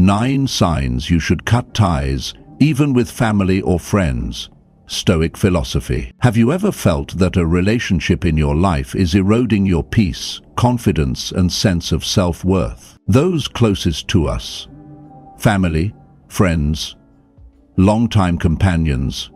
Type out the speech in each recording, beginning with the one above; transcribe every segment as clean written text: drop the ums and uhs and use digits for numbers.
9 signs you should cut ties, even with family or friends. Stoic philosophy. Have you ever felt that a relationship in your life is eroding your peace, confidence, and sense of self-worth? Those closest to us, family, friends, longtime companions,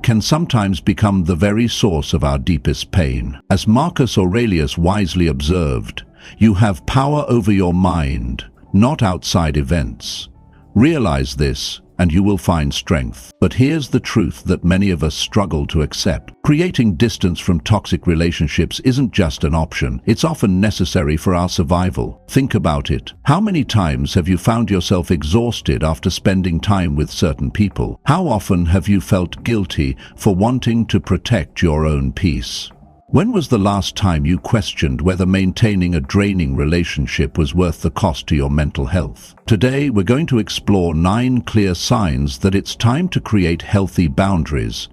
can sometimes become the very source of our deepest pain. As Marcus Aurelius wisely observed, you have power over your mind, not outside events. Realize this, and you will find strength. But here's the truth that many of us struggle to accept. Creating distance from toxic relationships isn't just an option, it's often necessary for our survival. Think about it. How many times have you found yourself exhausted after spending time with certain people? How often have you felt guilty for wanting to protect your own peace? When was the last time you questioned whether maintaining a draining relationship was worth the cost to your mental health? Today, we're going to explore 9 clear signs that it's time to create healthy boundaries,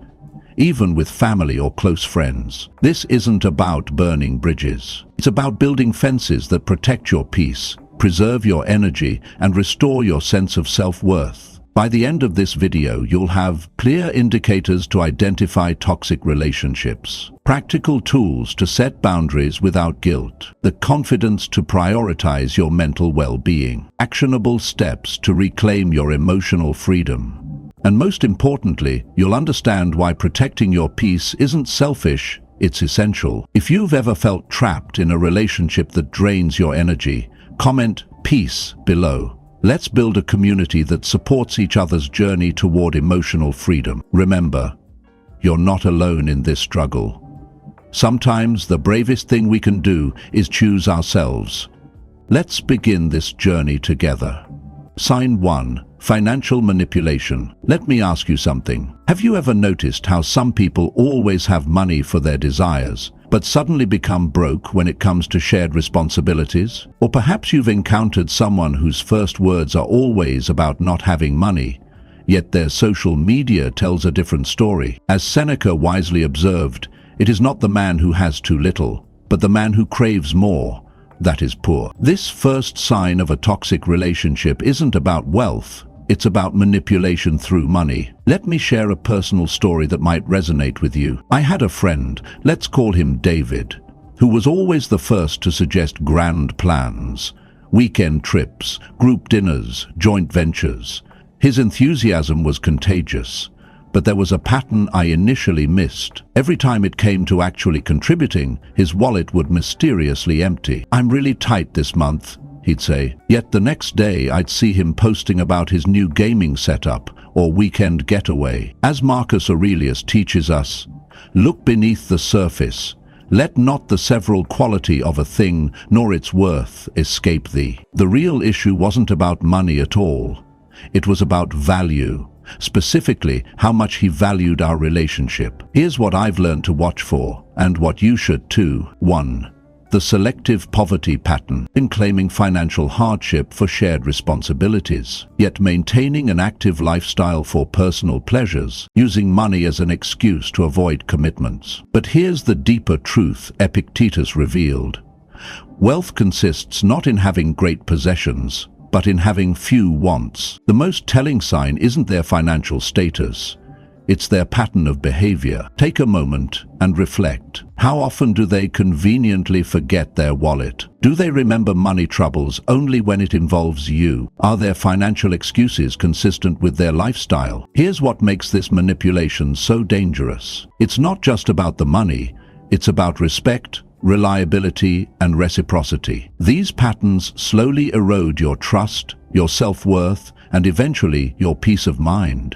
even with family or close friends. This isn't about burning bridges. It's about building fences that protect your peace, preserve your energy, and restore your sense of self-worth. By the end of this video, you'll have clear indicators to identify toxic relationships, practical tools to set boundaries without guilt, the confidence to prioritize your mental well-being, actionable steps to reclaim your emotional freedom. And most importantly, you'll understand why protecting your peace isn't selfish, it's essential. If you've ever felt trapped in a relationship that drains your energy, comment "peace" below. Let's build a community that supports each other's journey toward emotional freedom. Remember, you're not alone in this struggle. Sometimes the bravest thing we can do is choose ourselves. Let's begin this journey together. Sign 1. Financial manipulation. Let me ask you something. Have you ever noticed how some people always have money for their desires, but suddenly become broke when it comes to shared responsibilities? Or perhaps you've encountered someone whose first words are always about not having money, yet their social media tells a different story. As Seneca wisely observed, it is not the man who has too little, but the man who craves more, that is poor. This first sign of a toxic relationship isn't about wealth, it's about manipulation through money. Let me share a personal story that might resonate with you. I had a friend, let's call him David, who was always the first to suggest grand plans, weekend trips, group dinners, joint ventures. His enthusiasm was contagious, but there was a pattern I initially missed. Every time it came to actually contributing, his wallet would mysteriously empty. "I'm really tight this month," he'd say. Yet the next day I'd see him posting about his new gaming setup or weekend getaway. As Marcus Aurelius teaches us, look beneath the surface. Let not the several quality of a thing nor its worth escape thee. The real issue wasn't about money at all. It was about value. Specifically, how much he valued our relationship. Here's what I've learned to watch for, and what you should too. 1. The selective poverty pattern, in claiming financial hardship for shared responsibilities, yet maintaining an active lifestyle for personal pleasures, using money as an excuse to avoid commitments. But here's the deeper truth Epictetus revealed. Wealth consists not in having great possessions, but in having few wants. The most telling sign isn't their financial status, it's their pattern of behavior. Take a moment and reflect. How often do they conveniently forget their wallet? Do they remember money troubles only when it involves you? Are their financial excuses consistent with their lifestyle? Here's what makes this manipulation so dangerous. It's not just about the money, it's about respect, reliability, and reciprocity. These patterns slowly erode your trust, your self-worth, and eventually your peace of mind.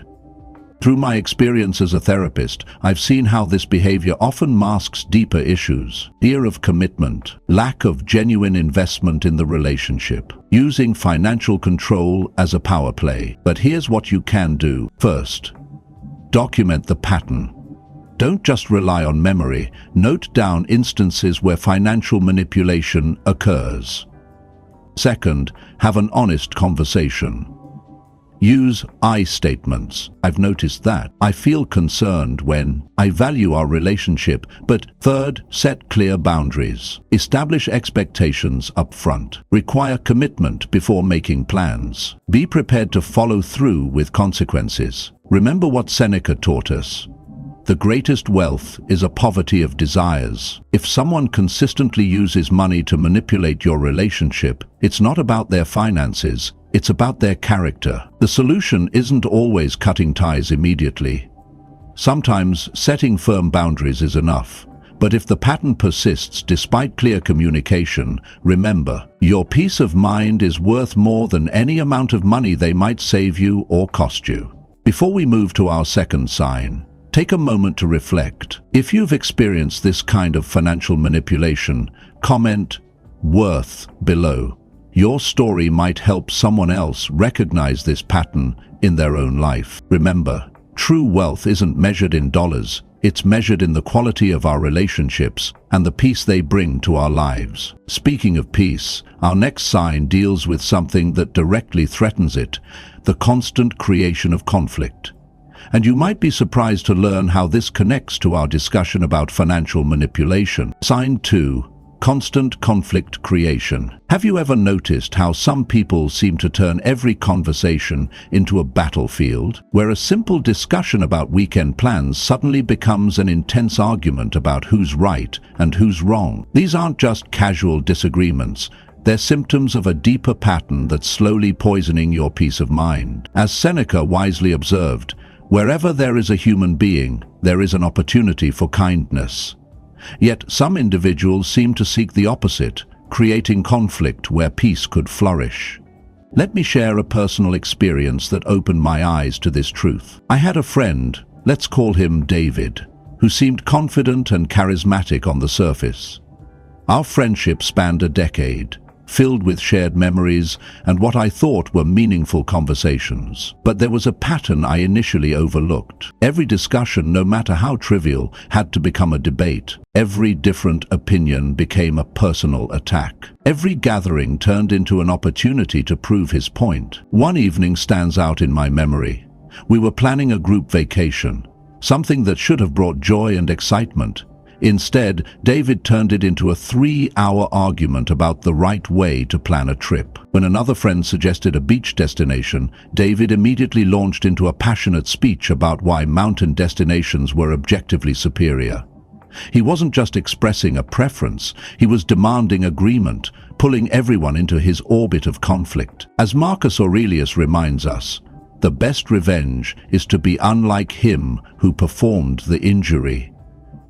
Through my experience as a therapist, I've seen how this behavior often masks deeper issues: fear of commitment, lack of genuine investment in the relationship, using financial control as a power play. But here's what you can do. First, document the pattern. Don't just rely on memory. Note down instances where financial manipulation occurs. Second, have an honest conversation. Use I statements. I've noticed that. I feel concerned when. I value our relationship, but. Third, set clear boundaries. Establish expectations up front. Require commitment before making plans. Be prepared to follow through with consequences. Remember what Seneca taught us. The greatest wealth is a poverty of desires. If someone consistently uses money to manipulate your relationship, it's not about their finances, it's about their character. The solution isn't always cutting ties immediately. Sometimes setting firm boundaries is enough. But if the pattern persists despite clear communication, remember, your peace of mind is worth more than any amount of money they might save you or cost you. Before we move to our second sign, take a moment to reflect. If you've experienced this kind of financial manipulation, comment "worth" below. Your story might help someone else recognize this pattern in their own life. Remember, true wealth isn't measured in dollars, it's measured in the quality of our relationships and the peace they bring to our lives. Speaking of peace, our next sign deals with something that directly threatens it, the constant creation of conflict. And you might be surprised to learn how this connects to our discussion about financial manipulation. Sign 2. Constant conflict creation. Have you ever noticed how some people seem to turn every conversation into a battlefield, where a simple discussion about weekend plans suddenly becomes an intense argument about who's right and who's wrong? These aren't just casual disagreements. They're symptoms of a deeper pattern that's slowly poisoning your peace of mind. As Seneca wisely observed, wherever there is a human being, there is an opportunity for kindness. Yet some individuals seem to seek the opposite, creating conflict where peace could flourish. Let me share a personal experience that opened my eyes to this truth. I had a friend, let's call him David, who seemed confident and charismatic on the surface. Our friendship spanned a decade, filled with shared memories and what I thought were meaningful conversations. But there was a pattern I initially overlooked. Every discussion, no matter how trivial, had to become a debate. Every different opinion became a personal attack. Every gathering turned into an opportunity to prove his point. One evening stands out in my memory. We were planning a group vacation, something that should have brought joy and excitement. Instead, David turned it into a 3-hour argument about the right way to plan a trip. When another friend suggested a beach destination, David immediately launched into a passionate speech about why mountain destinations were objectively superior. He wasn't just expressing a preference, he was demanding agreement, pulling everyone into his orbit of conflict. As Marcus Aurelius reminds us, the best revenge is to be unlike him who performed the injury.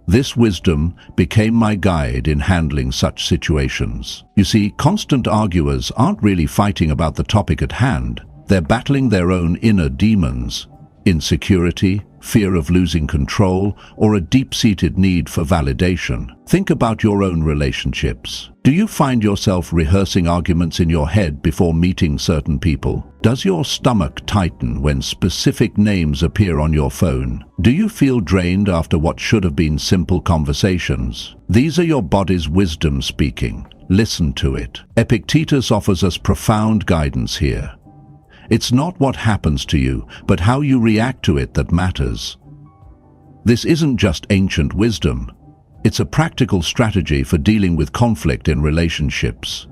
This wisdom became my guide in handling such situations. You see, constant arguers aren't really fighting about the topic at hand. They're battling their own inner demons, insecurity, fear of losing control, or a deep-seated need for validation. Think about your own relationships. Do you find yourself rehearsing arguments in your head before meeting certain people? Does your stomach tighten when specific names appear on your phone? Do you feel drained after what should have been simple conversations? These are your body's wisdom speaking. Listen to it. Epictetus offers us profound guidance here. It's not what happens to you, but how you react to it that matters. This isn't just ancient wisdom. It's a practical strategy for dealing with conflict in relationships.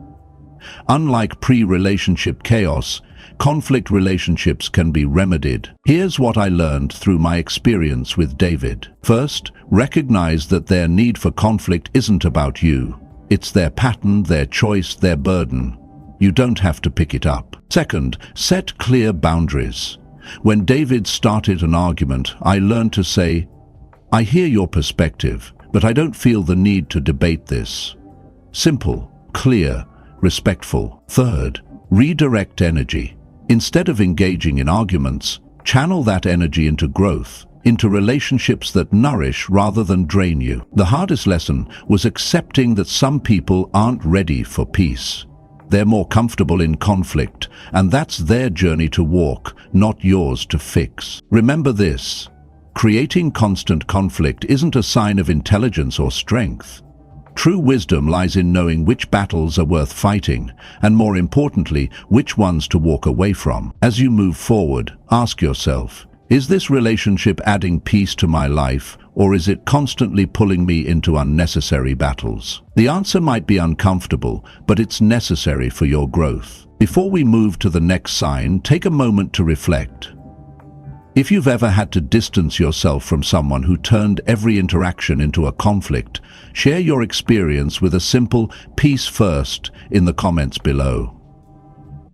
Unlike pre-relationship chaos, conflict relationships can be remedied. Here's what I learned through my experience with David. First, recognize that their need for conflict isn't about you. It's their pattern, their choice, their burden. You don't have to pick it up. Second, set clear boundaries. When David started an argument, I learned to say, "I hear your perspective, but I don't feel the need to debate this." Simple, clear, respectful. Third, redirect energy. Instead of engaging in arguments, channel that energy into growth, into relationships that nourish rather than drain you. The hardest lesson was accepting that some people aren't ready for peace. They're more comfortable in conflict, and that's their journey to walk, not yours to fix. Remember this: creating constant conflict isn't a sign of intelligence or strength. True wisdom lies in knowing which battles are worth fighting, and more importantly, which ones to walk away from. As you move forward, ask yourself, is this relationship adding peace to my life, or is it constantly pulling me into unnecessary battles? The answer might be uncomfortable, but it's necessary for your growth. Before we move to the next sign, take a moment to reflect. If you've ever had to distance yourself from someone who turned every interaction into a conflict, share your experience with a simple "peace first" in the comments below.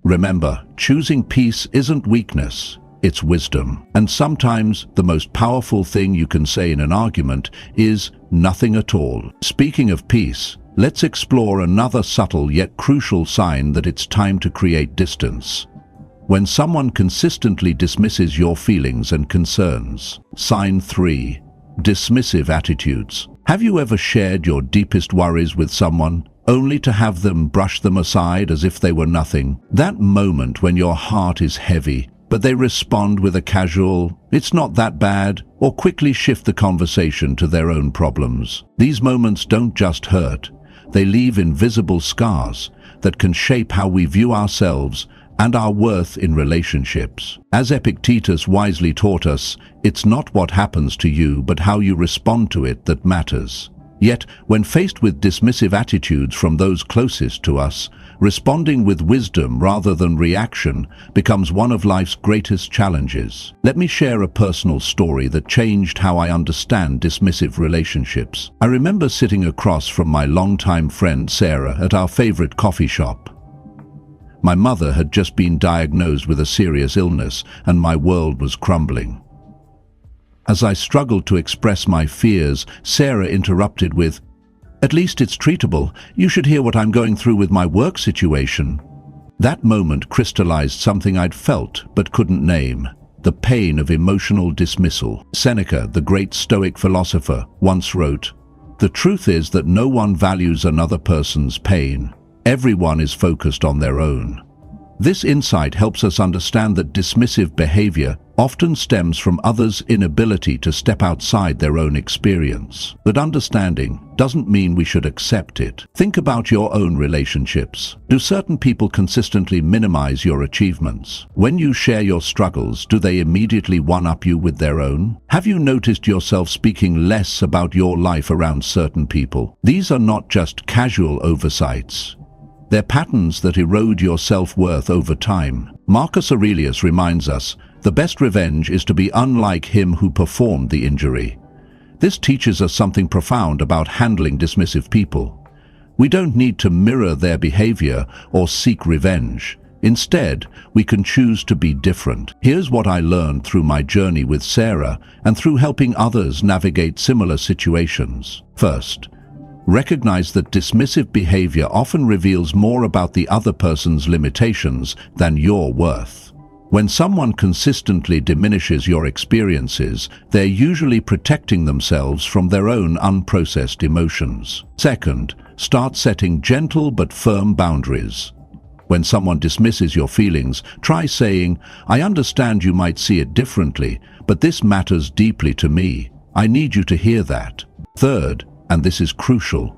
Remember, choosing peace isn't weakness, it's wisdom. And sometimes the most powerful thing you can say in an argument is nothing at all. Speaking of peace, let's explore another subtle yet crucial sign that it's time to create distance. When someone consistently dismisses your feelings and concerns. Sign 3. Dismissive attitudes. Have you ever shared your deepest worries with someone, only to have them brush them aside as if they were nothing? That moment when your heart is heavy, but they respond with a casual, "It's not that bad," or quickly shift the conversation to their own problems. These moments don't just hurt, they leave invisible scars that can shape how we view ourselves and our worth in relationships. As Epictetus wisely taught us, it's not what happens to you, but how you respond to it that matters. Yet, when faced with dismissive attitudes from those closest to us, responding with wisdom rather than reaction becomes one of life's greatest challenges. Let me share a personal story that changed how I understand dismissive relationships. I remember sitting across from my longtime friend Sarah at our favorite coffee shop. My mother had just been diagnosed with a serious illness, and my world was crumbling. As I struggled to express my fears, Sarah interrupted with, "At least it's treatable. You should hear what I'm going through with my work situation." That moment crystallized something I'd felt but couldn't name: the pain of emotional dismissal. Seneca, the great Stoic philosopher, once wrote, "The truth is that no one values another person's pain. Everyone is focused on their own." This insight helps us understand that dismissive behavior often stems from others' inability to step outside their own experience. But understanding doesn't mean we should accept it. Think about your own relationships. Do certain people consistently minimize your achievements? When you share your struggles, do they immediately one-up you with their own? Have you noticed yourself speaking less about your life around certain people? These are not just casual oversights. They're patterns that erode your self-worth over time. Marcus Aurelius reminds us, the best revenge is to be unlike him who performed the injury. This teaches us something profound about handling dismissive people. We don't need to mirror their behavior or seek revenge. Instead, we can choose to be different. Here's what I learned through my journey with Sarah and through helping others navigate similar situations. First, recognize that dismissive behavior often reveals more about the other person's limitations than your worth. When someone consistently diminishes your experiences, they're usually protecting themselves from their own unprocessed emotions. Second, start setting gentle but firm boundaries. When someone dismisses your feelings, try saying, "I understand you might see it differently, but this matters deeply to me. I need you to hear that." Third, and this is crucial,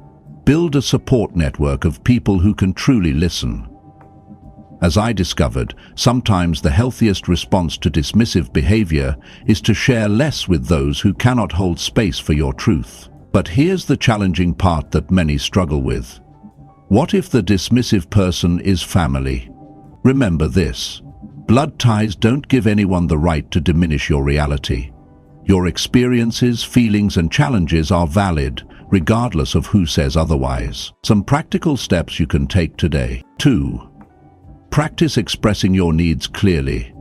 build a support network of people who can truly listen. As I discovered, sometimes the healthiest response to dismissive behavior is to share less with those who cannot hold space for your truth. But here's the challenging part that many struggle with. What if the dismissive person is family? Remember this: blood ties don't give anyone the right to diminish your reality. Your experiences, feelings, and challenges are valid, regardless of who says otherwise. Some practical steps you can take today. 2. Practice expressing your needs clearly.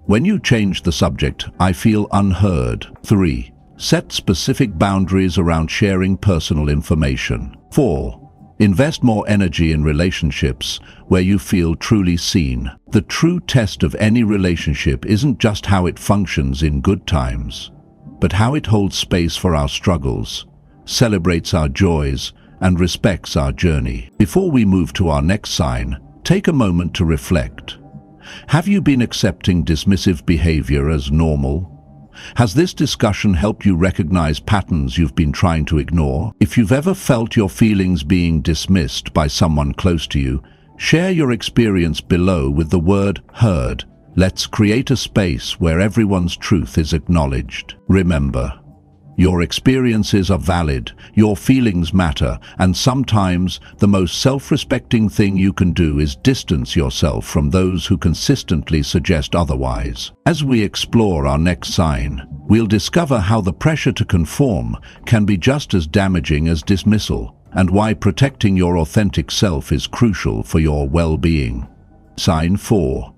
When you change the subject, "I feel unheard." 3. Set specific boundaries around sharing personal information. 4. Invest more energy in relationships where you feel truly seen. The true test of any relationship isn't just how it functions in good times, but how it holds space for our struggles, celebrates our joys, and respects our journey. Before we move to our next sign, take a moment to reflect. Have you been accepting dismissive behavior as normal? Has this discussion helped you recognize patterns you've been trying to ignore? If you've ever felt your feelings being dismissed by someone close to you, share your experience below with the word heard. Let's create a space where everyone's truth is acknowledged. Remember, your experiences are valid, your feelings matter, and sometimes the most self-respecting thing you can do is distance yourself from those who consistently suggest otherwise. As we explore our next sign, we'll discover how the pressure to conform can be just as damaging as dismissal, and why protecting your authentic self is crucial for your well-being. Sign 4.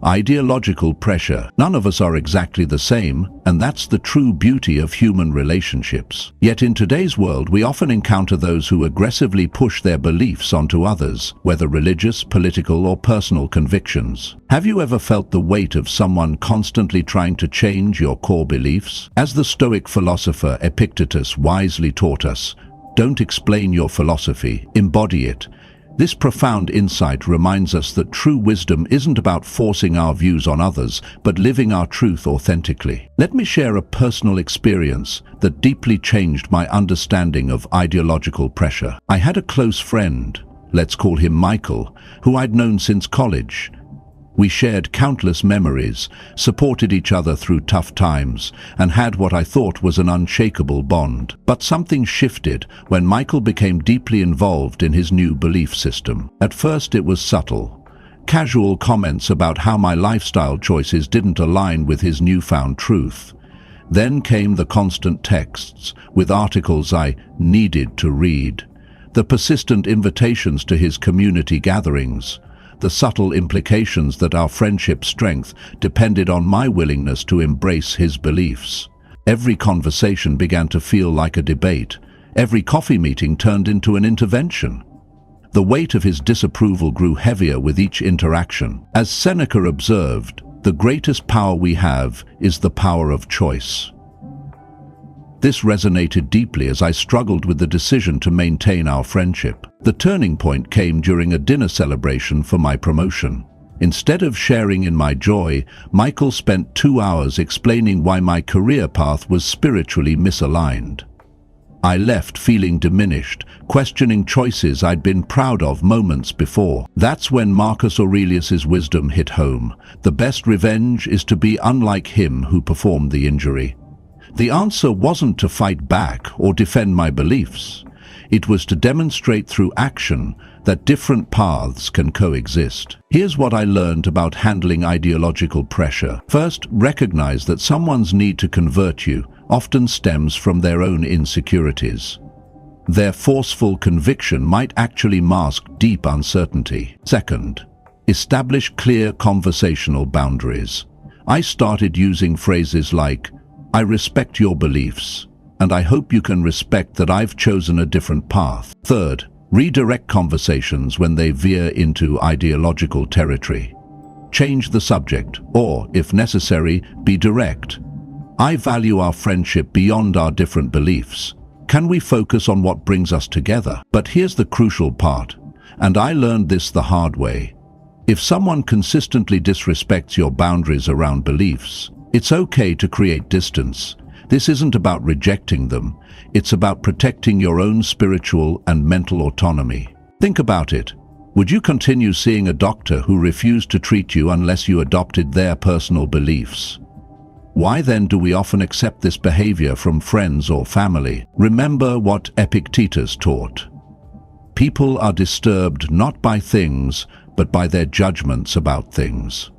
Ideological pressure. None of us are exactly the same, and that's the true beauty of human relationships. Yet in today's world, we often encounter those who aggressively push their beliefs onto others, whether religious, political, or personal convictions. Have you ever felt the weight of someone constantly trying to change your core beliefs? As the Stoic philosopher Epictetus wisely taught us, don't explain your philosophy, embody it. This profound insight reminds us that true wisdom isn't about forcing our views on others, but living our truth authentically. Let me share a personal experience that deeply changed my understanding of ideological pressure. I had a close friend, let's call him Michael, who I'd known since college. We shared countless memories, supported each other through tough times, and had what I thought was an unshakable bond. But something shifted when Michael became deeply involved in his new belief system. At first it was subtle. Casual comments about how my lifestyle choices didn't align with his newfound truth. Then came the constant texts, with articles I needed to read. The persistent invitations to his community gatherings. The subtle implications that our friendship's strength depended on my willingness to embrace his beliefs. Every conversation began to feel like a debate. Every coffee meeting turned into an intervention. The weight of his disapproval grew heavier with each interaction. As Seneca observed, the greatest power we have is the power of choice. This resonated deeply as I struggled with the decision to maintain our friendship. The turning point came during a dinner celebration for my promotion. Instead of sharing in my joy, Michael spent 2 hours explaining why my career path was spiritually misaligned. I left feeling diminished, questioning choices I'd been proud of moments before. That's when Marcus Aurelius's wisdom hit home. The best revenge is to be unlike him who performed the injury. The answer wasn't to fight back or defend my beliefs. It was to demonstrate through action that different paths can coexist. Here's what I learned about handling ideological pressure. First, recognize that someone's need to convert you often stems from their own insecurities. Their forceful conviction might actually mask deep uncertainty. Second, establish clear conversational boundaries. I started using phrases like, "I respect your beliefs, and I hope you can respect that I've chosen a different path." Third, redirect conversations when they veer into ideological territory. Change the subject, or, if necessary, be direct. "I value our friendship beyond our different beliefs. Can we focus on what brings us together?" But here's the crucial part, and I learned this the hard way. If someone consistently disrespects your boundaries around beliefs, it's okay to create distance. This isn't about rejecting them. It's about protecting your own spiritual and mental autonomy. Think about it. Would you continue seeing a doctor who refused to treat you unless you adopted their personal beliefs? Why then do we often accept this behavior from friends or family? Remember what Epictetus taught. People are disturbed not by things, but by their judgments about things.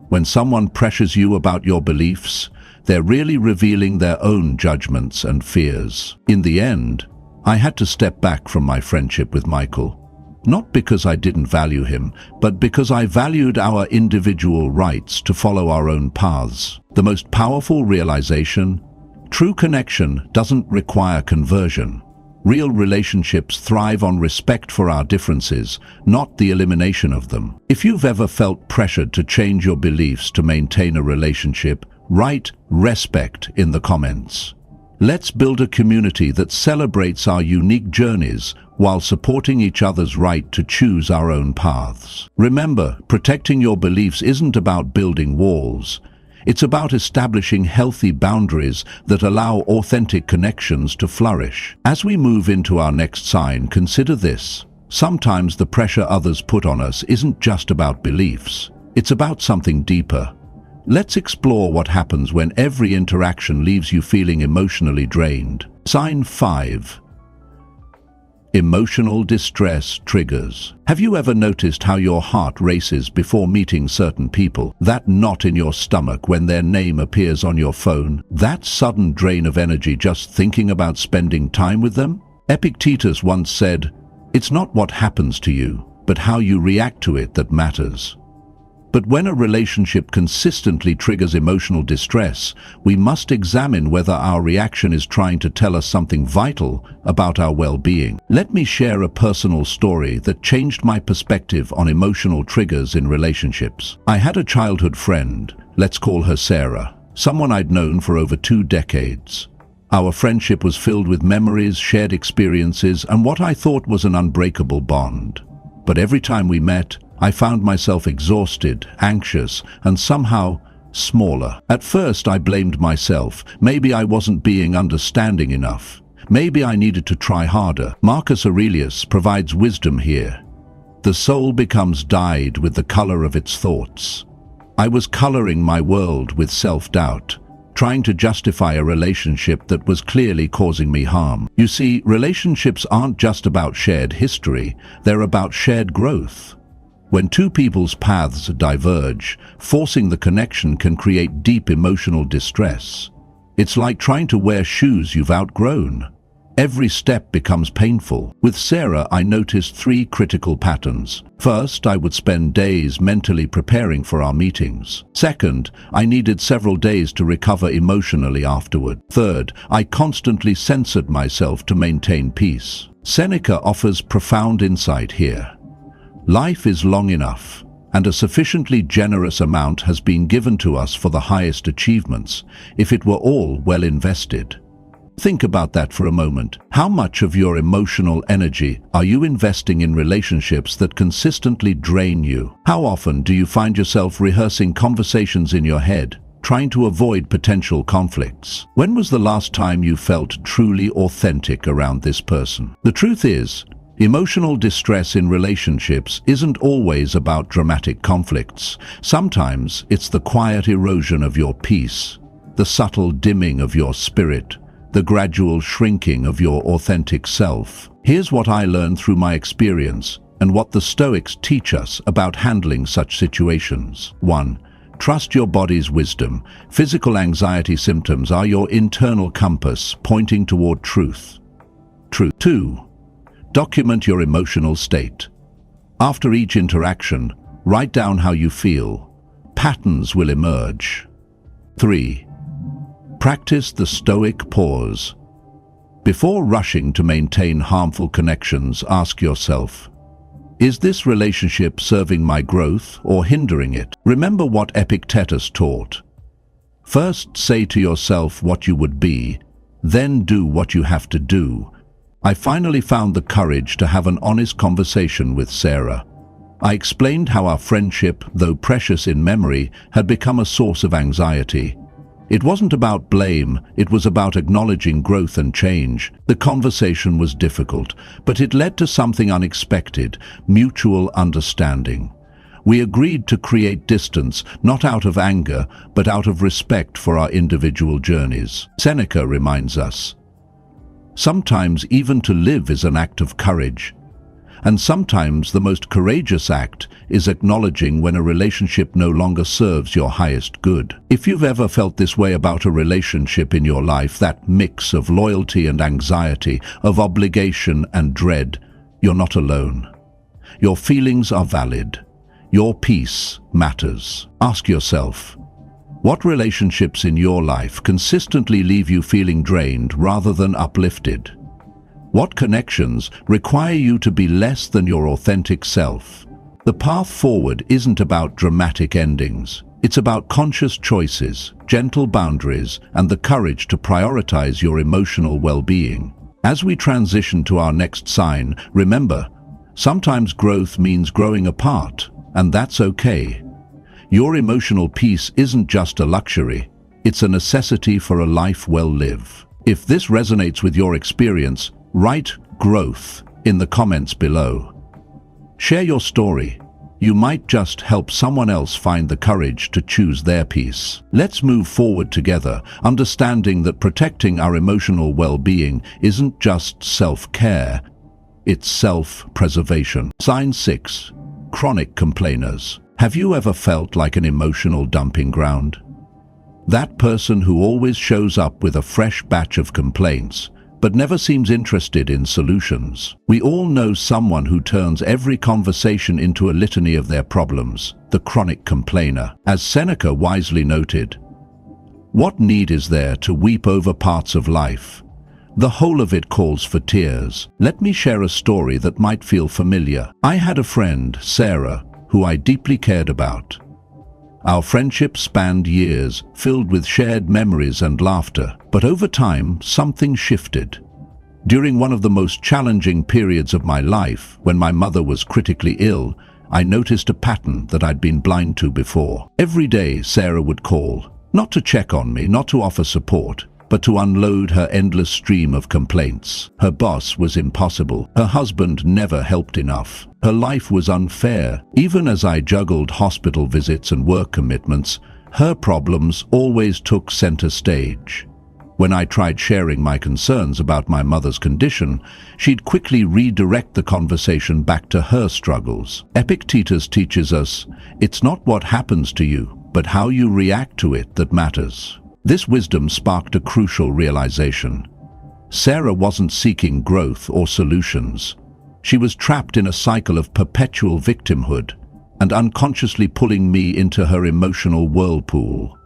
When someone pressures you about your beliefs, they're really revealing their own judgments and fears. In the end, I had to step back from my friendship with Michael. Not because I didn't value him, but because I valued our individual rights to follow our own paths. The most powerful realization: true connection doesn't require conversion. Real relationships thrive on respect for our differences, not the elimination of them. If you've ever felt pressured to change your beliefs to maintain a relationship, write "respect" in the comments. Let's build a community that celebrates our unique journeys while supporting each other's right to choose our own paths. Remember, protecting your beliefs isn't about building walls. It's about establishing healthy boundaries that allow authentic connections to flourish. As we move into our next sign, consider this. Sometimes the pressure others put on us isn't just about beliefs. It's about something deeper. Let's explore what happens when every interaction leaves you feeling emotionally drained. Sign 5. Emotional distress triggers. Have you ever noticed how your heart races before meeting certain people? That knot in your stomach when their name appears on your phone? That sudden drain of energy just thinking about spending time with them? Epictetus once said, "It's not what happens to you, but how you react to it that matters." But when a relationship consistently triggers emotional distress, we must examine whether our reaction is trying to tell us something vital about our well-being. Let me share a personal story that changed my perspective on emotional triggers in relationships. I had a childhood friend, let's call her Sarah, someone I'd known for over 2 decades. Our friendship was filled with memories, shared experiences, and what I thought was an unbreakable bond. But every time we met, I found myself exhausted, anxious, and somehow smaller. At first, I blamed myself. Maybe I wasn't being understanding enough. Maybe I needed to try harder. Marcus Aurelius provides wisdom here. The soul becomes dyed with the color of its thoughts. I was coloring my world with self-doubt, trying to justify a relationship that was clearly causing me harm. You see, relationships aren't just about shared history, they're about shared growth. When two people's paths diverge, forcing the connection can create deep emotional distress. It's like trying to wear shoes you've outgrown. Every step becomes painful. With Sarah, I noticed 3 critical patterns. First, I would spend days mentally preparing for our meetings. Second, I needed several days to recover emotionally afterward. Third, I constantly censored myself to maintain peace. Seneca offers profound insight here. Life is long enough, and a sufficiently generous amount has been given to us for the highest achievements, if it were all well invested. Think about that for a moment. How much of your emotional energy are you investing in relationships that consistently drain you? How often do you find yourself rehearsing conversations in your head, trying to avoid potential conflicts? When was the last time you felt truly authentic around this person? The truth is, emotional distress in relationships isn't always about dramatic conflicts. Sometimes it's the quiet erosion of your peace, the subtle dimming of your spirit, the gradual shrinking of your authentic self. Here's what I learned through my experience and what the Stoics teach us about handling such situations. 1. Trust your body's wisdom. Physical anxiety symptoms are your internal compass pointing toward truth. 2. Document your emotional state. After each interaction, write down how you feel. Patterns will emerge. 3. Practice the Stoic pause. Before rushing to maintain harmful connections, ask yourself, is this relationship serving my growth or hindering it? Remember what Epictetus taught. First say to yourself what you would be, then do what you have to do. I finally found the courage to have an honest conversation with Sarah. I explained how our friendship, though precious in memory, had become a source of anxiety. It wasn't about blame, it was about acknowledging growth and change. The conversation was difficult, but it led to something unexpected, mutual understanding. We agreed to create distance, not out of anger, but out of respect for our individual journeys. Seneca reminds us, sometimes even to live is an act of courage. And sometimes the most courageous act is acknowledging when a relationship no longer serves your highest good. If you've ever felt this way about a relationship in your life, that mix of loyalty and anxiety, of obligation and dread, you're not alone. Your feelings are valid. Your peace matters. Ask yourself, what relationships in your life consistently leave you feeling drained rather than uplifted? What connections require you to be less than your authentic self? The path forward isn't about dramatic endings. It's about conscious choices, gentle boundaries, and the courage to prioritize your emotional well-being. As we transition to our next sign, remember, sometimes growth means growing apart, and that's okay. Your emotional peace isn't just a luxury, it's a necessity for a life well lived. If this resonates with your experience, write growth in the comments below. Share your story. You might just help someone else find the courage to choose their peace. Let's move forward together, understanding that protecting our emotional well-being isn't just self-care, it's self-preservation. Sign 6. Chronic complainers. Have you ever felt like an emotional dumping ground? That person who always shows up with a fresh batch of complaints, but never seems interested in solutions. We all know someone who turns every conversation into a litany of their problems, the chronic complainer. As Seneca wisely noted, "What need is there to weep over parts of life? The whole of it calls for tears." Let me share a story that might feel familiar. I had a friend, Sarah, who I deeply cared about. Our friendship spanned years, filled with shared memories and laughter. But over time, something shifted. During one of the most challenging periods of my life, when my mother was critically ill, I noticed a pattern that I'd been blind to before. Every day, Sarah would call, not to check on me, not to offer support, but to unload her endless stream of complaints. Her boss was impossible. Her husband never helped enough. Her life was unfair. Even as I juggled hospital visits and work commitments, her problems always took center stage. When I tried sharing my concerns about my mother's condition, she'd quickly redirect the conversation back to her struggles. Epictetus teaches us, it's not what happens to you, but how you react to it that matters. This wisdom sparked a crucial realization. Sarah wasn't seeking growth or solutions. She was trapped in a cycle of perpetual victimhood and unconsciously pulling me into her emotional whirlpool.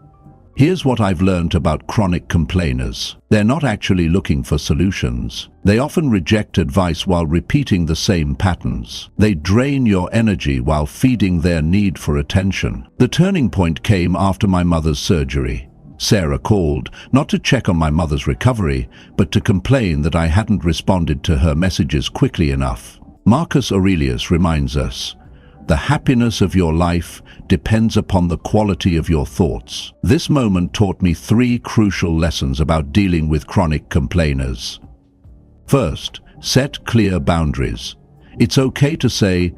Here's what I've learned about chronic complainers. They're not actually looking for solutions. They often reject advice while repeating the same patterns. They drain your energy while feeding their need for attention. The turning point came after my mother's surgery. Sarah called, not to check on my mother's recovery, but to complain that I hadn't responded to her messages quickly enough. Marcus Aurelius reminds us, "The happiness of your life depends upon the quality of your thoughts." This moment taught me 3 crucial lessons about dealing with chronic complainers. First, set clear boundaries. It's okay to say,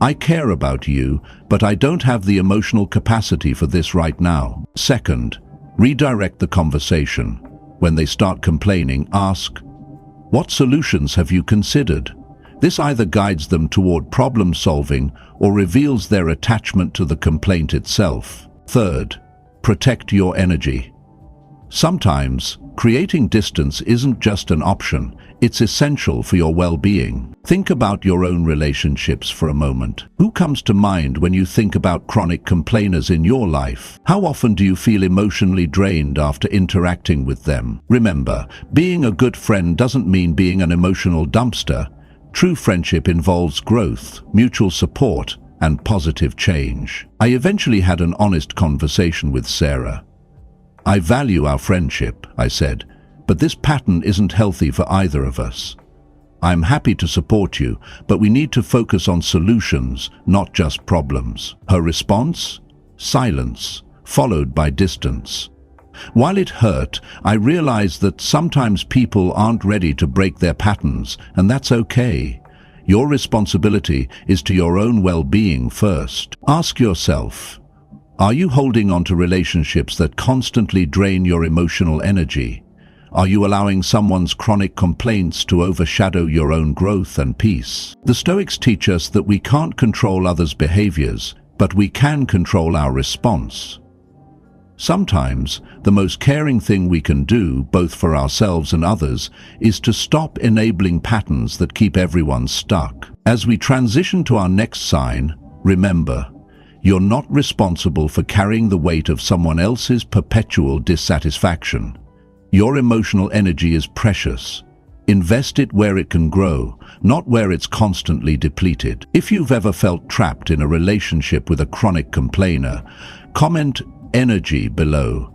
"I care about you, but I don't have the emotional capacity for this right now." Second, redirect the conversation. When they start complaining, ask, "What solutions have you considered?" This either guides them toward problem solving or reveals their attachment to the complaint itself. Third, protect your energy. Sometimes, creating distance isn't just an option, it's essential for your well-being. Think about your own relationships for a moment. Who comes to mind when you think about chronic complainers in your life? How often do you feel emotionally drained after interacting with them? Remember, being a good friend doesn't mean being an emotional dumpster. True friendship involves growth, mutual support, and positive change. I eventually had an honest conversation with Sarah. "I value our friendship," I said, "but this pattern isn't healthy for either of us. I'm happy to support you, but we need to focus on solutions, not just problems." Her response? Silence, followed by distance. While it hurt, I realized that sometimes people aren't ready to break their patterns, and that's okay. Your responsibility is to your own well-being first. Ask yourself, are you holding on to relationships that constantly drain your emotional energy? Are you allowing someone's chronic complaints to overshadow your own growth and peace? The Stoics teach us that we can't control others' behaviors, but we can control our response. Sometimes, the most caring thing we can do, both for ourselves and others, is to stop enabling patterns that keep everyone stuck. As we transition to our next sign, remember, you're not responsible for carrying the weight of someone else's perpetual dissatisfaction. Your emotional energy is precious. Invest it where it can grow, not where it's constantly depleted. If you've ever felt trapped in a relationship with a chronic complainer, comment energy below.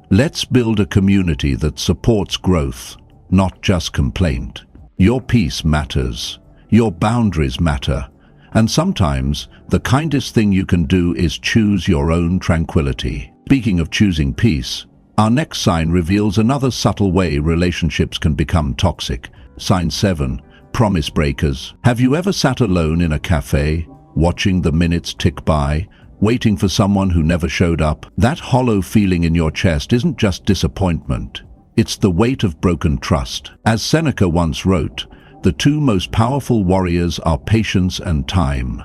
Let's build a community that supports growth, not just complaint. Your peace matters. Your boundaries matter. And sometimes, the kindest thing you can do is choose your own tranquility. Speaking of choosing peace, our next sign reveals another subtle way relationships can become toxic. Sign 7. Promise breakers. Have you ever sat alone in a cafe, watching the minutes tick by, waiting for someone who never showed up? That hollow feeling in your chest isn't just disappointment. It's the weight of broken trust. As Seneca once wrote, the two most powerful warriors are patience and time.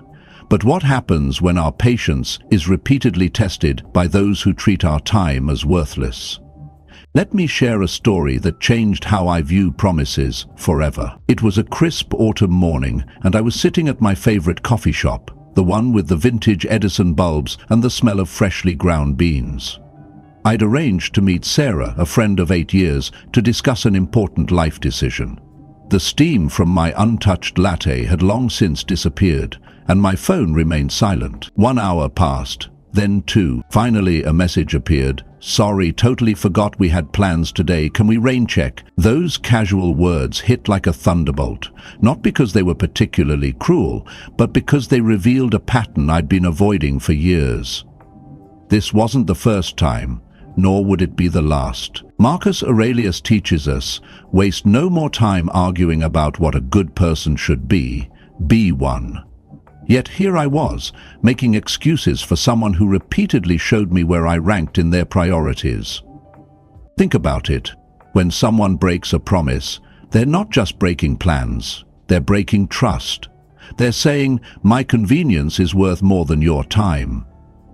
But what happens when our patience is repeatedly tested by those who treat our time as worthless? Let me share a story that changed how I view promises forever. It was a crisp autumn morning, and I was sitting at my favorite coffee shop, the one with the vintage Edison bulbs and the smell of freshly ground beans. I'd arranged to meet Sarah, a friend of 8 years, to discuss an important life decision. The steam from my untouched latte had long since disappeared, and my phone remained silent. 1 hour passed, then 2. Finally, a message appeared. "Sorry, totally forgot we had plans today. Can we rain check?" Those casual words hit like a thunderbolt, not because they were particularly cruel, but because they revealed a pattern I'd been avoiding for years. This wasn't the first time, nor would it be the last. Marcus Aurelius teaches us, waste no more time arguing about what a good person should be one. Yet here I was, making excuses for someone who repeatedly showed me where I ranked in their priorities. Think about it. When someone breaks a promise, they're not just breaking plans, they're breaking trust. They're saying, my convenience is worth more than your time.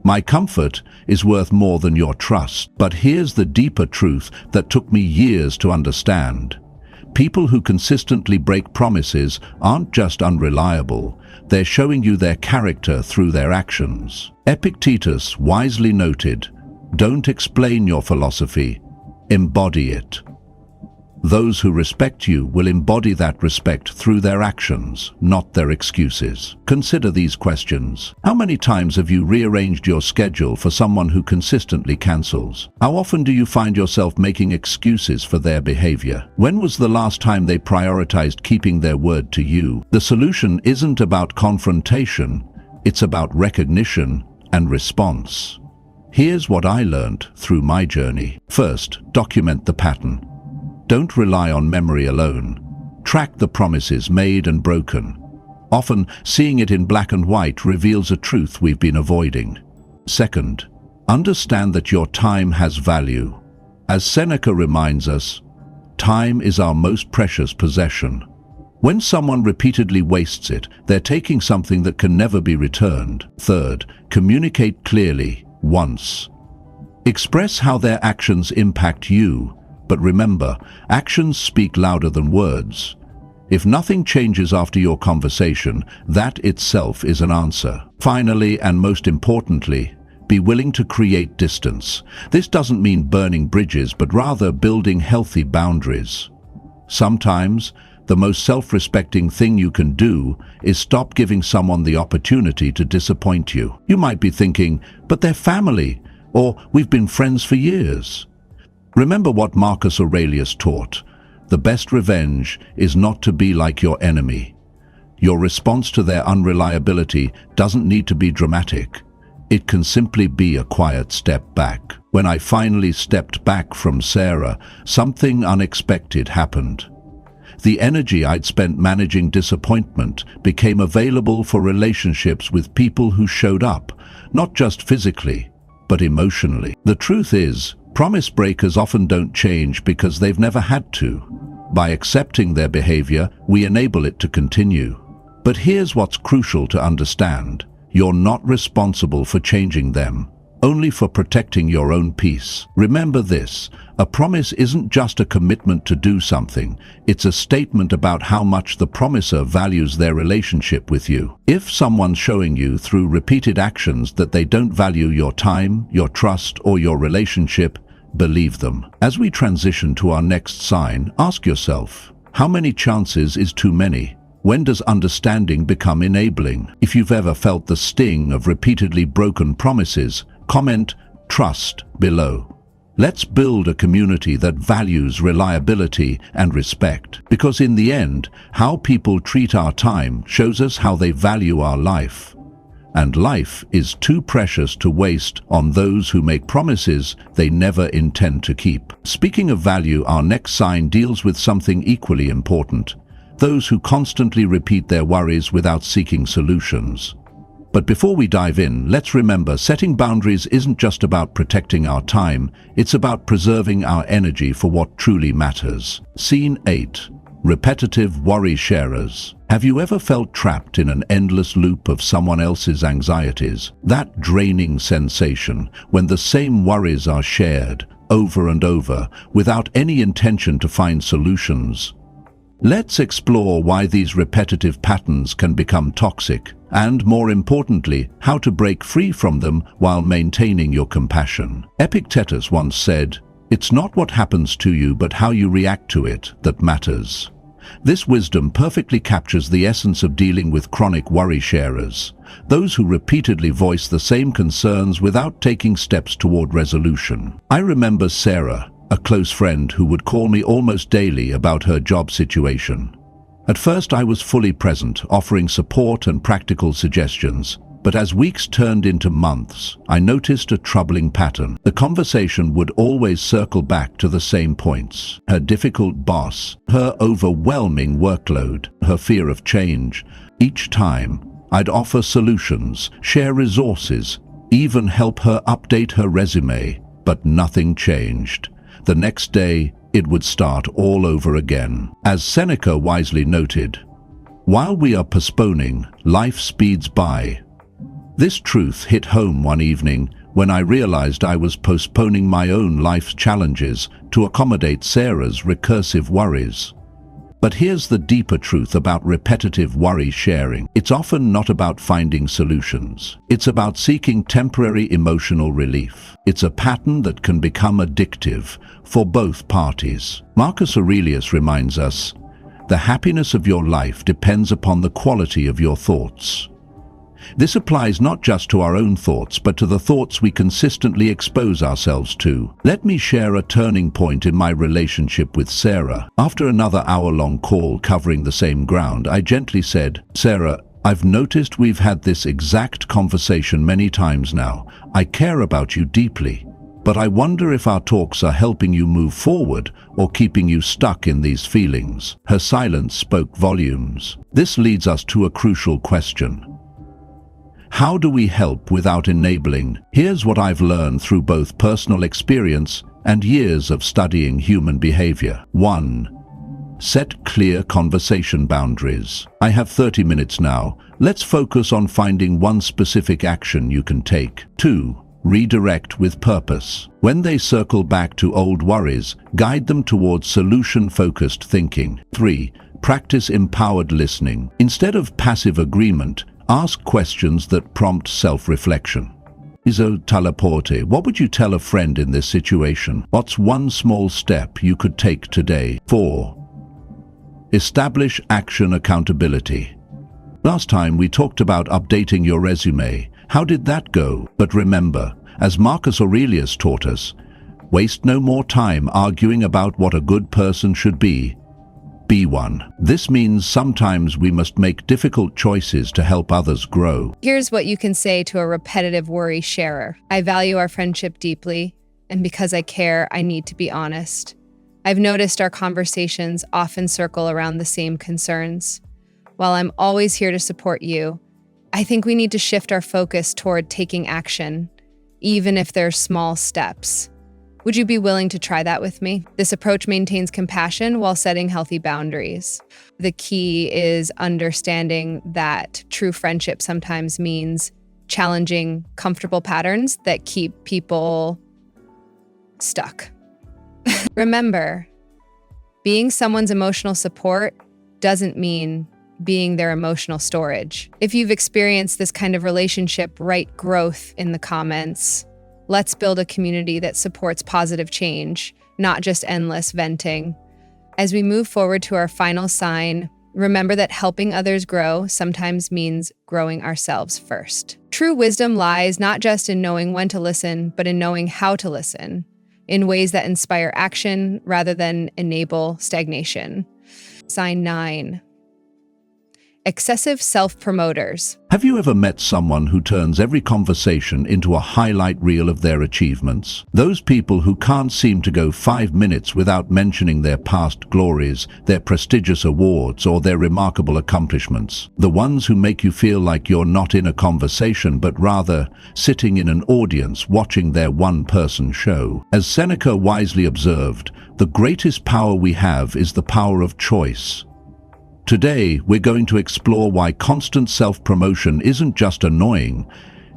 My comfort is worth more than your trust. But here's the deeper truth that took me years to understand. People who consistently break promises aren't just unreliable, they're showing you their character through their actions. Epictetus wisely noted, "Don't explain your philosophy, embody it." Those who respect you will embody that respect through their actions, not their excuses. Consider these questions. How many times have you rearranged your schedule for someone who consistently cancels? How often do you find yourself making excuses for their behavior? When was the last time they prioritized keeping their word to you? The solution isn't about confrontation, it's about recognition and response. Here's what I learned through my journey. First, document the pattern. Don't rely on memory alone. Track the promises made and broken. Often, seeing it in black and white reveals a truth we've been avoiding. Second, understand that your time has value. As Seneca reminds us, time is our most precious possession. When someone repeatedly wastes it, they're taking something that can never be returned. Third, communicate clearly, once. Express how their actions impact you. But remember, actions speak louder than words. If nothing changes after your conversation, that itself is an answer. Finally, and most importantly, be willing to create distance. This doesn't mean burning bridges, but rather building healthy boundaries. Sometimes, the most self-respecting thing you can do is stop giving someone the opportunity to disappoint you. You might be thinking, but they're family, or we've been friends for years. Remember what Marcus Aurelius taught. The best revenge is not to be like your enemy. Your response to their unreliability doesn't need to be dramatic. It can simply be a quiet step back. When I finally stepped back from Sarah, something unexpected happened. The energy I'd spent managing disappointment became available for relationships with people who showed up, not just physically, but emotionally. The truth is, promise breakers often don't change because they've never had to. By accepting their behavior, we enable it to continue. But here's what's crucial to understand. You're not responsible for changing them, only for protecting your own peace. Remember this, a promise isn't just a commitment to do something, it's a statement about how much the promiser values their relationship with you. If someone's showing you through repeated actions that they don't value your time, your trust, or your relationship, believe them. As we transition to our next sign, ask yourself, how many chances is too many? When does understanding become enabling? If you've ever felt the sting of repeatedly broken promises, comment "trust" below. Let's build a community that values reliability and respect, because in the end, how people treat our time shows us how they value our life. And life is too precious to waste on those who make promises they never intend to keep. Speaking of value, our next sign deals with something equally important: those who constantly repeat their worries without seeking solutions. But before we dive in, let's remember, setting boundaries isn't just about protecting our time, it's about preserving our energy for what truly matters. Scene 8. Repetitive worry sharers. Have you ever felt trapped in an endless loop of someone else's anxieties? That draining sensation when the same worries are shared over and over without any intention to find solutions. Let's explore why these repetitive patterns can become toxic, and more importantly, how to break free from them while maintaining your compassion. Epictetus once said, "It's not what happens to you, but how you react to it that matters." This wisdom perfectly captures the essence of dealing with chronic worry sharers, those who repeatedly voice the same concerns without taking steps toward resolution. I remember Sarah, a close friend who would call me almost daily about her job situation. At first I was fully present, offering support and practical suggestions. But as weeks turned into months, I noticed a troubling pattern. The conversation would always circle back to the same points: her difficult boss, her overwhelming workload, her fear of change. Each time, I'd offer solutions, share resources, even help her update her resume, but nothing changed. The next day, it would start all over again. As Seneca wisely noted, "While we are postponing, life speeds by." This truth hit home one evening when I realized I was postponing my own life's challenges to accommodate Sarah's recursive worries. But here's the deeper truth about repetitive worry sharing. It's often not about finding solutions. It's about seeking temporary emotional relief. It's a pattern that can become addictive for both parties. Marcus Aurelius reminds us, "The happiness of your life depends upon the quality of your thoughts." This applies not just to our own thoughts, but to the thoughts we consistently expose ourselves to. Let me share a turning point in my relationship with Sarah. After another hour-long call covering the same ground, I gently said, "Sarah, I've noticed we've had this exact conversation many times now. I care about you deeply, but I wonder if our talks are helping you move forward or keeping you stuck in these feelings." Her silence spoke volumes. This leads us to a crucial question. How do we help without enabling? Here's what I've learned through both personal experience and years of studying human behavior. 1. Set clear conversation boundaries. "I have 30 minutes now. Let's focus on finding one specific action you can take." 2. Redirect with purpose. When they circle back to old worries, guide them towards solution-focused thinking. 3. Practice empowered listening. Instead of passive agreement, ask questions that prompt self-reflection. Iso talaporte, what would you tell a friend in this situation? What's one small step you could take today? 4. Establish action accountability. Last time we talked about updating your resume. How did that go? But remember, as Marcus Aurelius taught us, waste no more time arguing about what a good person should be. Be one. This means sometimes we must make difficult choices to help others grow. Here's what you can say to a repetitive worry sharer. "I value our friendship deeply, and because I care, I need to be honest. I've noticed our conversations often circle around the same concerns. While I'm always here to support you, I think we need to shift our focus toward taking action, even if they're small steps. Would you be willing to try that with me?" This approach maintains compassion while setting healthy boundaries. The key is understanding that true friendship sometimes means challenging comfortable patterns that keep people stuck. Remember, being someone's emotional support doesn't mean being their emotional storage. If you've experienced this kind of relationship, write growth in the comments. Let's build a community that supports positive change, not just endless venting. As we move forward to our final sign, remember that helping others grow sometimes means growing ourselves first. True wisdom lies not just in knowing when to listen, but in knowing how to listen. in ways that inspire action rather than enable stagnation. Sign 9. Excessive self-promoters. Have you ever met someone who turns every conversation into a highlight reel of their achievements? Those people who can't seem to go 5 minutes without mentioning their past glories, their prestigious awards, or their remarkable accomplishments. The ones who make you feel like you're not in a conversation, but rather sitting in an audience watching their one-person show. As Seneca wisely observed, the greatest power we have is the power of choice. Today, we're going to explore why constant self-promotion isn't just annoying,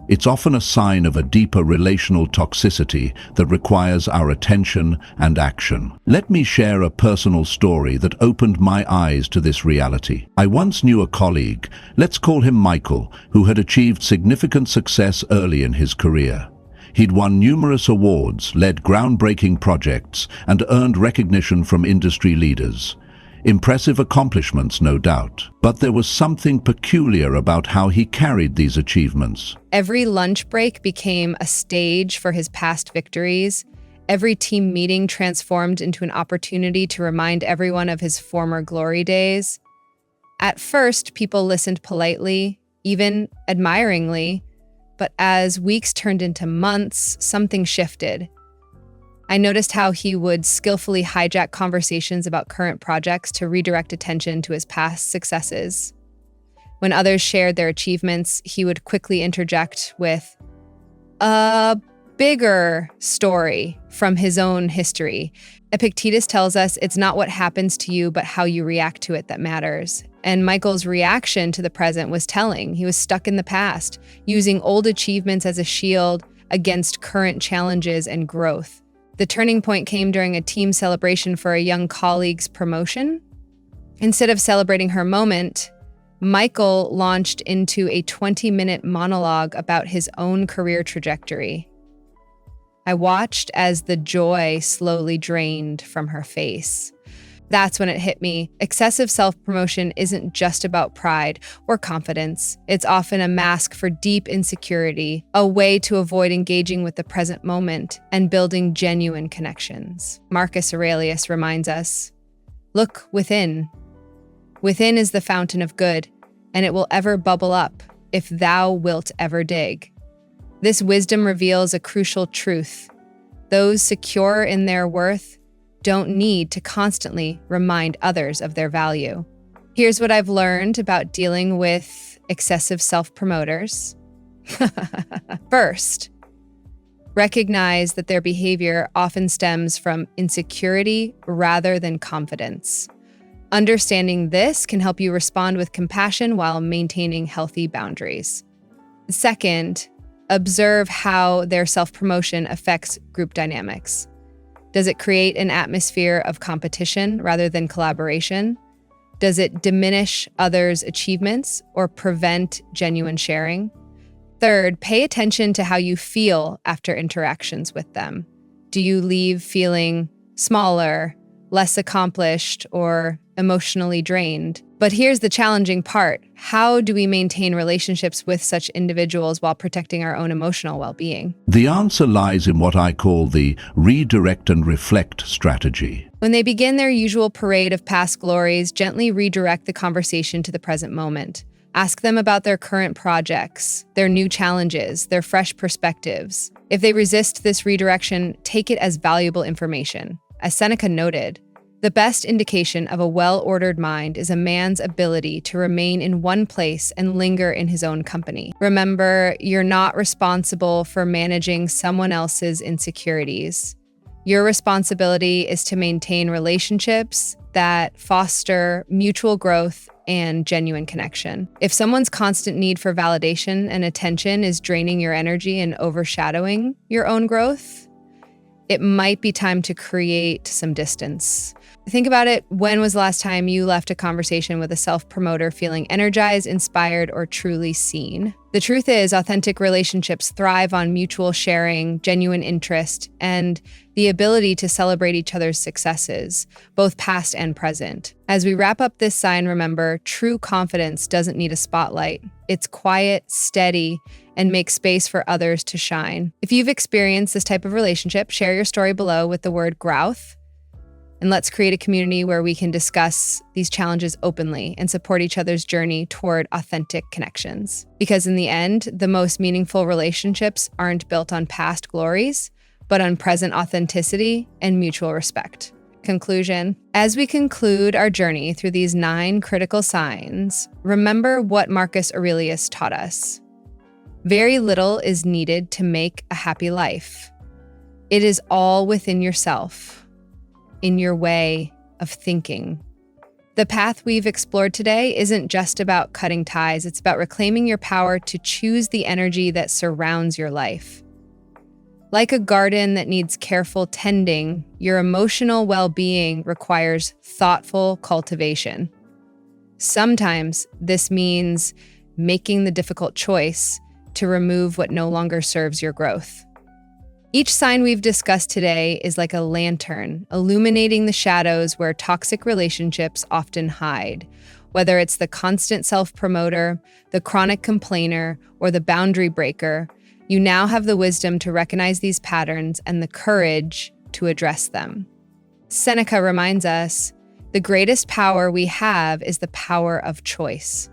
it's often a sign of a deeper relational toxicity that requires our attention and action. Let me share a personal story that opened my eyes to this reality. I once knew a colleague, let's call him Michael, who had achieved significant success early in his career. He'd won numerous awards, led groundbreaking projects, and earned recognition from industry leaders. Impressive accomplishments, no doubt. But there was something peculiar about how he carried these achievements. Every lunch break became a stage for his past victories. Every team meeting transformed into an opportunity to remind everyone of his former glory days. At first, people listened politely, even admiringly, but as weeks turned into months, something shifted. I noticed how he would skillfully hijack conversations about current projects to redirect attention to his past successes. When others shared their achievements, he would quickly interject with a bigger story from his own history. Epictetus tells us it's not what happens to you, but how you react to it that matters. And Michael's reaction to the present was telling. He was stuck in the past, using old achievements as a shield against current challenges and growth. The turning point came during a team celebration for a young colleague's promotion. Instead of celebrating her moment, Michael launched into a 20-minute monologue about his own career trajectory. I watched as the joy slowly drained from her face. That's when it hit me. Excessive self-promotion isn't just about pride or confidence. It's often a mask for deep insecurity, a way to avoid engaging with the present moment and building genuine connections. Marcus Aurelius reminds us, look within. Within is the fountain of good, and it will ever bubble up if thou wilt ever dig. This wisdom reveals a crucial truth. Those secure in their worth don't need to constantly remind others of their value. Here's what I've learned about dealing with excessive self-promoters. First, recognize that their behavior often stems from insecurity rather than confidence. Understanding this can help you respond with compassion while maintaining healthy boundaries. Second, observe how their self-promotion affects group dynamics. Does it create an atmosphere of competition rather than collaboration? Does it diminish others' achievements or prevent genuine sharing? Third, pay attention to how you feel after interactions with them. Do you leave feeling smaller, less accomplished, or emotionally drained? But here's the challenging part. How do we maintain relationships with such individuals while protecting our own emotional well-being? The answer lies in what I call the redirect and reflect strategy. When they begin their usual parade of past glories, gently redirect the conversation to the present moment. Ask them about their current projects, their new challenges, their fresh perspectives. If they resist this redirection, take it as valuable information. As Seneca noted, the best indication of a well-ordered mind is a man's ability to remain in one place and linger in his own company. Remember, you're not responsible for managing someone else's insecurities. Your responsibility is to maintain relationships that foster mutual growth and genuine connection. If someone's constant need for validation and attention is draining your energy and overshadowing your own growth, it might be time to create some distance. Think about it. When was the last time you left a conversation with a self-promoter feeling energized, inspired, or truly seen? The truth is, authentic relationships thrive on mutual sharing, genuine interest, and the ability to celebrate each other's successes, both past and present. As we wrap up this sign, remember, true confidence doesn't need a spotlight. It's quiet, steady, and makes space for others to shine. If you've experienced this type of relationship, share your story below with the word growth. And let's create a community where we can discuss these challenges openly and support each other's journey toward authentic connections. Because in the end, the most meaningful relationships aren't built on past glories, but on present authenticity and mutual respect. Conclusion. As we conclude our journey through these 9 critical signs, remember what Marcus Aurelius taught us. Very little is needed to make a happy life. It is all within yourself, in your way of thinking. The path we've explored today isn't just about cutting ties, it's about reclaiming your power to choose the energy that surrounds your life. Like a garden that needs careful tending, your emotional well-being requires thoughtful cultivation. Sometimes this means making the difficult choice to remove what no longer serves your growth. Each sign we've discussed today is like a lantern, illuminating the shadows where toxic relationships often hide. Whether it's the constant self-promoter, the chronic complainer, or the boundary breaker, you now have the wisdom to recognize these patterns and the courage to address them. Seneca reminds us, the greatest power we have is the power of choice.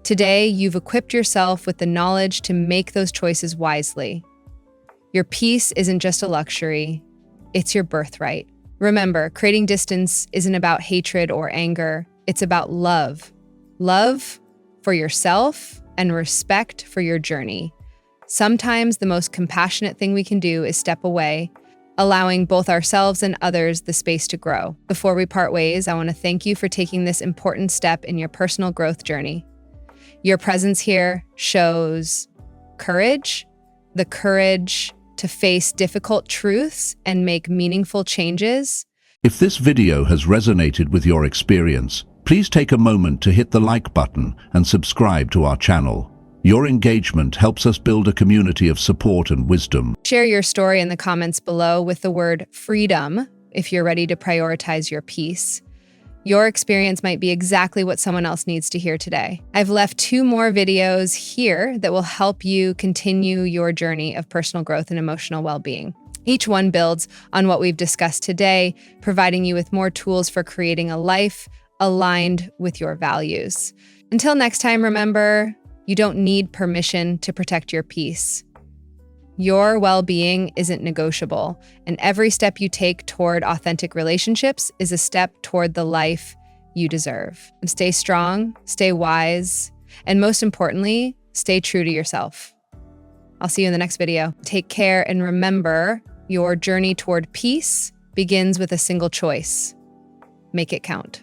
Today, you've equipped yourself with the knowledge to make those choices wisely. Your peace isn't just a luxury, it's your birthright. Remember, creating distance isn't about hatred or anger, it's about love. Love for yourself and respect for your journey. Sometimes the most compassionate thing we can do is step away, allowing both ourselves and others the space to grow. Before we part ways, I want to thank you for taking this important step in your personal growth journey. Your presence here shows courage, the courage to face difficult truths and make meaningful changes. If this video has resonated with your experience, please take a moment to hit the like button and subscribe to our channel. Your engagement helps us build a community of support and wisdom. Share your story in the comments below with the word freedom if you're ready to prioritize your peace. Your experience might be exactly what someone else needs to hear today. I've left 2 more videos here that will help you continue your journey of personal growth and emotional well-being. Each one builds on what we've discussed today, providing you with more tools for creating a life aligned with your values. Until next time, remember, you don't need permission to protect your peace. Your well-being isn't negotiable, and every step you take toward authentic relationships is a step toward the life you deserve. And stay strong, stay wise, and most importantly, stay true to yourself. I'll see you in the next video. Take care, and remember, your journey toward peace begins with a single choice. Make it count.